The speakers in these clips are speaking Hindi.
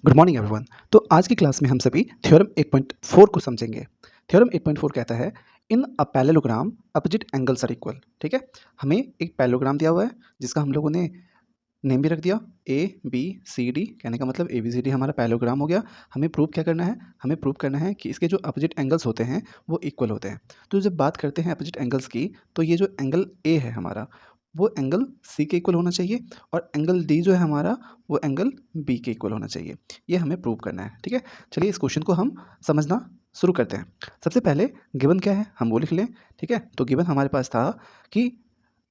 Good morning everyone. तो आज की क्लास में हम सभी थ्योरम 8.4 को समझेंगे। थ्योरम 8.4 कहता है in a parallelogram opposite angles are equal. ठीक है, हमें एक पैरेललोग्राम दिया हुआ है जिसका हम लोगों ने नेम भी रख दिया ए बी सी डी। कहने का मतलब ए बी सी डी हमारा पैरेललोग्राम हो गया। हमें प्रूव क्या करना है, हमें प्रूव करना है कि इसके जो अपोजिट एंगल्स होते हैं वो इक्वल होते हैं। तो जब बात करते हैं अपोजिट एंगल्स की, तो ये जो एंगल ए है हमारा वो एंगल सी के इक्वल होना चाहिए और एंगल डी जो है हमारा वो एंगल बी के इक्वल होना चाहिए। ये हमें प्रूव करना है। ठीक है, चलिए इस क्वेश्चन को हम समझना शुरू करते हैं। सबसे पहले गिवन क्या है हम वो लिख लें। ठीक है, तो गिवन हमारे पास था कि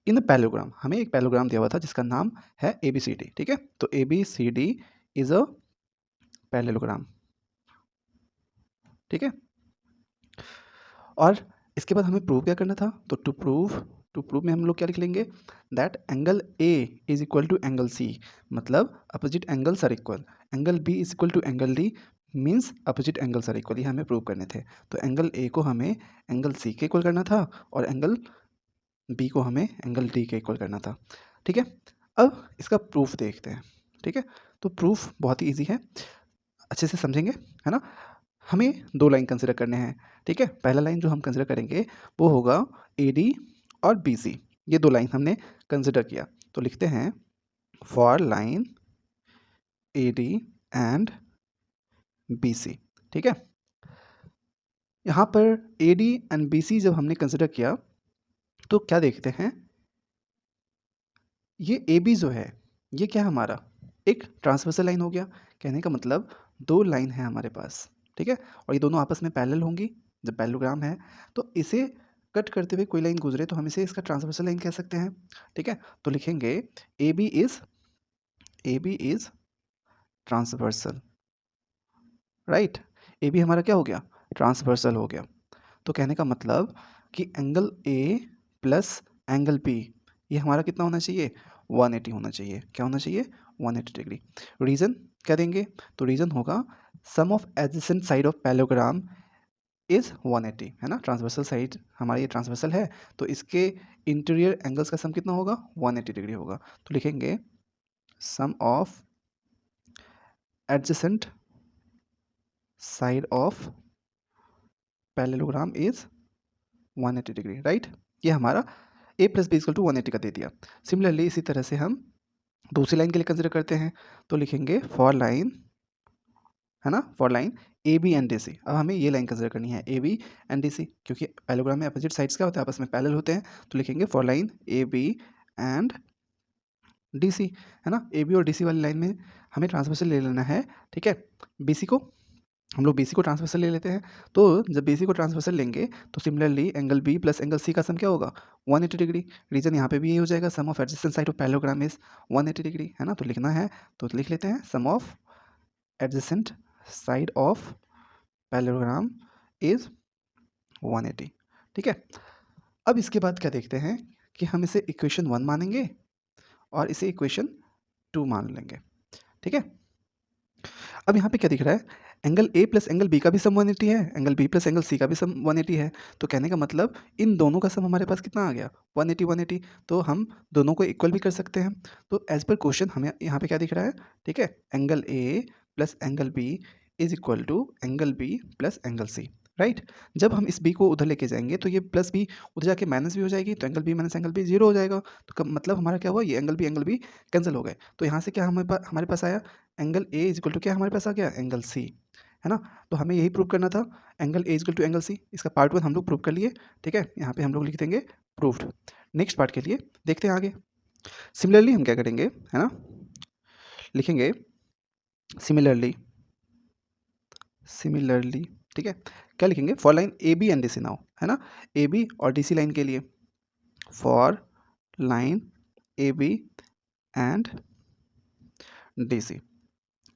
इन पैरेललोग्राम, हमें एक पैरेललोग्राम दिया हुआ था जिसका नाम है ए बी सी डी। ठीक है, तो A B C D is a parallelogram. ठीक है, और इसके बाद हमें प्रूव क्या करना था, तो टू प्रूव में हम लोग क्या लिख लेंगे, that angle A is equal to angle C, मतलब opposite angles are equal. Angle B is equal to angle D means opposite angles are equal. ये हमें प्रूव करने थे। तो एंगल ए को हमें एंगल सी के इक्वल करना था और एंगल बी को हमें एंगल डी के इक्वल करना था। ठीक है, अब इसका प्रूफ देखते हैं। ठीक है, तो प्रूफ बहुत ही ईजी है, अच्छे से समझेंगे, है ना। हमें दो लाइन कंसिडर करने हैं। ठीक है, पहला लाइन जो हम कंसिडर करेंगे वो होगा ए डी और बी सी। ये दो लाइन हमने कंसिडर किया, तो लिखते हैं for line A D and B C. ठीक है, यहाँ पर A D and B C जब हमने कंसिडर किया तो क्या देखते हैं, ये ए बी जो है ये क्या है हमारा, एक ट्रांसवर्सल लाइन हो गया। कहने का मतलब दो लाइन है हमारे पास। ठीक है, और ये दोनों आपस में पैरेलल होंगी। जब पैरेललोग्राम है तो इसे कट करते हुए कोई लाइन गुजरे तो हम इसे इसका ट्रांसवर्सल लाइन कह सकते हैं। ठीक है, तो लिखेंगे A B is transversal. Right, A B हमारा क्या हो गया, ट्रांसवर्सल हो गया। तो कहने का मतलब कि angle A plus angle B ये हमारा कितना होना चाहिए, 180 होना चाहिए। क्या होना चाहिए, 180 डिग्री। रीज़न क्या देंगे, तो रीज़न होगा sum of adjacent side of parallelogram is 180, है ना। ट्रांसवर्सल साइड हमारा ये ट्रांसवर्सल है तो इसके इंटीरियर एंगल्स का सम कितना होगा, 180 डिग्री होगा। तो लिखेंगे sum of adjacent side of parallelogram is 180 degree. Right, ये हमारा A plus B equal to 180 का दे दिया। सिमिलरली इसी तरह से हम दूसरी लाइन के लिए कंसिडर करते हैं, तो लिखेंगे फॉर लाइन, है ना, for line A B and D C. अब हमें ये लाइन कंसिडर करनी है A B and D C, क्योंकि पैरेललोग्राम में अपोजिट साइड्स क्या होते हैं, आपस में पैरेलल होते हैं। तो लिखेंगे for line A B and D C, है ना। ए बी और डी सी वाली लाइन में हमें ट्रांसवर्सल ले लेना है। ठीक है, बी सी को हम लोग बी सी को ट्रांसवर्सल ले लेते हैं। तो जब बी सी को ट्रांसवर्सल लेंगे तो similarly angle B plus angle C का सम क्या होगा, 180 डिग्री। रीजन यहाँ पे भी ये हो जाएगा, sum of adjacent side of parallelogram is 180 degree, है ना। तो लिखना है तो लिख लेते हैं sum of adjacent side of parallelogram is 180। ठीक है, अब इसके बाद क्या देखते हैं कि हम इसे इक्वेशन 1 मानेंगे और इसे इक्वेशन 2 मान लेंगे। ठीक है, अब यहाँ पे क्या दिख रहा है, angle A plus angle B का भी सम 180 है, angle B plus angle C का भी सम 180 है। तो कहने का मतलब इन दोनों का सम हमारे पास कितना आ गया, 180। तो हम दोनों को इक्वल भी कर सकते हैं। तो एज पर क्वेश्चन हमें यहाँ पे क्या दिख रहा है, ठीक है, angle A plus angle B is equal to angle B plus angle C. Right, जब हम इस बी को उधर लेके जाएंगे तो ये प्लस बी उधर जाके माइनस भी हो जाएगी, तो angle B minus angle B zero हो जाएगा। तो मतलब हमारा क्या हुआ, ये एंगल बी कैंसिल हो गए। तो यहाँ से क्या हमारे पास आया, angle A is equal to क्या हमारे पास आ गया, एंगल सी, है ना। तो हमें यही प्रूव करना था, angle A equal to angle C. इसका पार्ट 1 हम लोग प्रूव कर लिए। ठीक है, यहाँ पे हम लोग लिख देंगे प्रूव्ड। नेक्स्ट पार्ट के लिए देखते हैं आगे। सिमिलरली हम क्या करेंगे, है ना, लिखेंगे सिमिलरली, ठीक है, क्या लिखेंगे, for line A B and D C now, है ना। ए बी और डी सी लाइन के लिए, for line A B and D C,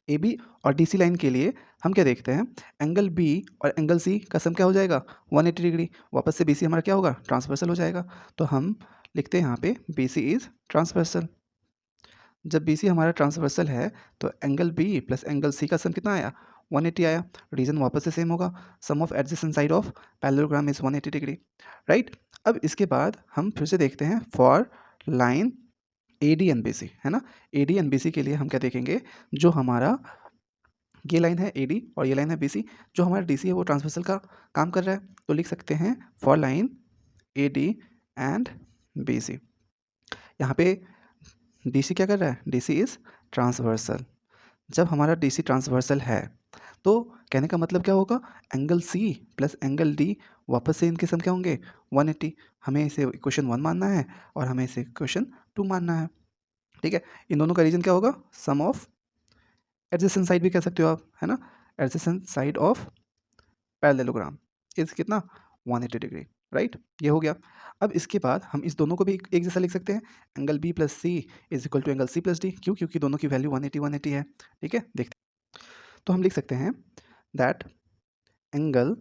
A B और डी सी लाइन के लिए हम क्या देखते हैं, एंगल बी और एंगल सी का सम क्या हो जाएगा, 180 डिग्री। वापस से बी सी हमारा क्या होगा, ट्रांसवर्सल हो जाएगा। तो हम लिखते हैं यहाँ पे बी सी इज ट्रांसवर्सल। जब बी सी हमारा ट्रांसवर्सल है तो angle B plus angle C का सम कितना आया, 180 आया। रीजन वापस से सेम होगा, sum of adjacent side of parallelogram is 180 degree. Right, अब इसके बाद हम फिर से देखते हैं for line A D and B C, है ना। A D and B C के लिए हम क्या देखेंगे, जो हमारा ये लाइन है AD और ये लाइन है BC। जो हमारा DC है वो ट्रांसवर्सल का काम कर रहा है, तो लिख सकते हैं for line AD and BC। यहाँ पे DC क्या कर रहा है? DC is transversal. जब हमारा DC ट्रांसवर्सल है तो कहने का मतलब क्या होगा? Angle C plus angle D वापस से इनके सम क्या होंगे? 180। हमें इसे इक्वेशन 1 मानना है और हमें इसे इक्वेशन 2 मानना है, ठीक है। इन दोनों का रीजन क्या होगा? सम ऑफ एडजेसेंट साइड भी कह सकते हो आप, है ना। Adjacent side of parallelogram is कितना? 180 डिग्री, राइट। ये हो गया। अब इसके बाद हम इस दोनों को भी एक जैसा लिख सकते हैं, angle B plus C is equal to angle C plus D। क्यों? क्योंकि दोनों की वैल्यू 180 है, ठीक है। देखते हैं। तो हम लिख सकते हैं that angle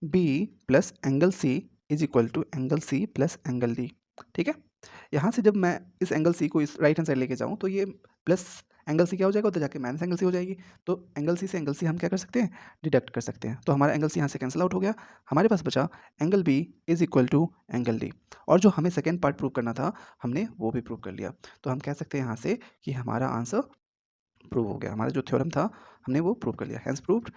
B plus angle C is equal to angle C plus angle D, ठीक है। यहाँ से जब मैं इस एंगल C को इस राइट हैंड साइड लेके जाऊँ तो ये प्लस एंगल C क्या हो जाएगा? उधर जाके माइनस एंगल C हो जाएगी। तो एंगल C से एंगल C हम क्या कर सकते हैं? डिडक्ट कर सकते हैं। तो हमारा एंगल C यहाँ से कैंसिल आउट हो गया। हमारे पास बचा angle B is equal to angle D। और जो हमें सेकेंड पार्ट प्रूव करना था हमने वो भी प्रूव कर लिया। तो हम कह सकते हैं यहाँ से कि हमारा आंसर प्रूव हो गया। हमारा जो थ्योरम था हमने वो प्रूव कर लिया, हैंस प्रूव्ड।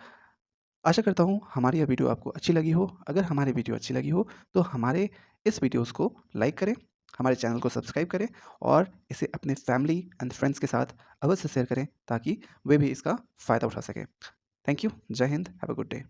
आशा करता हूँ हमारी यह वीडियो आपको अच्छी लगी हो। अगर हमारी वीडियो अच्छी लगी हो तो हमारे इस वीडियोस को लाइक करें, हमारे चैनल को सब्सक्राइब करें और इसे अपने फैमिली एंड फ्रेंड्स के साथ अवश्य शेयर करें ताकि वे भी इसका फ़ायदा उठा सकें। Thank you. जय हिंद। Have a good day.